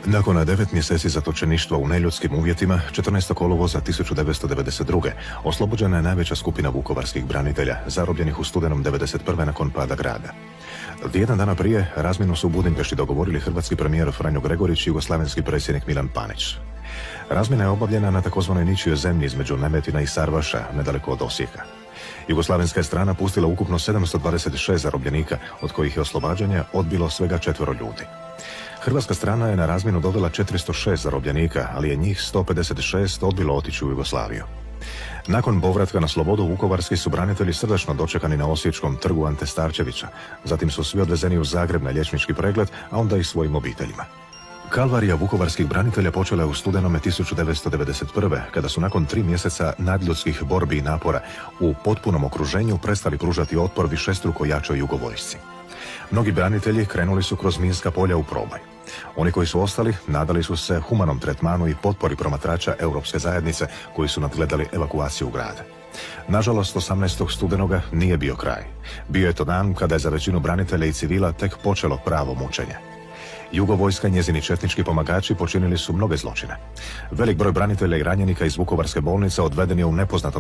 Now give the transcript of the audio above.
Nakon 9 mjeseci zatočeništva u neljudskim uvjetima, 14. kolovoza 1992. oslobođena je najveća skupina vukovarskih branitelja, zarobljenih u studenom 1991. nakon pada grada. Tjedan dana prije razmjenu su u Budimpešti dogovorili hrvatski premijer Franjo Gregorić i jugoslavenski predsjednik Milan Panić. Razmjena je obavljena na takozvanoj ničijoj zemlji između Nemetina i Sarvaša, nedaleko od Osijeka. Jugoslavenska je strana pustila ukupno 726 zarobljenika, od kojih je oslobađanje odbilo svega 4 ljudi. Hrvatska strana je na razmjenu dovela 406 zarobljenika, ali je njih 156 odbilo otići u Jugoslaviju. Nakon povratka na slobodu, vukovarski su branitelji srdačno dočekani na Osječkom trgu Ante Starčevića. Zatim su svi odvezeni u Zagreb na liječnički pregled, a onda i svojim obiteljima. Kalvarija vukovarskih branitelja počela je u studenome 1991. kada su nakon 3 mjeseca nadljudskih borbi i napora u potpunom okruženju prestali pružati otpor višestruko jačoj jugovojsci. Mnogi branitelji krenuli su kroz minska polja u proboj. Oni koji su ostali nadali su se humanom tretmanu i potpori promatrača Europske zajednice koji su nadgledali evakuaciju grada. Nažalost, 18. studenoga nije bio kraj. Bio je to dan kada je za većinu branitelja i civila tek počelo pravo mučenje. Jugovojska i njezini četnički pomagači počinili su mnoge zločine. Velik broj branitelja i ranjenika iz Vukovarske bolnice odveden je u nepoznatom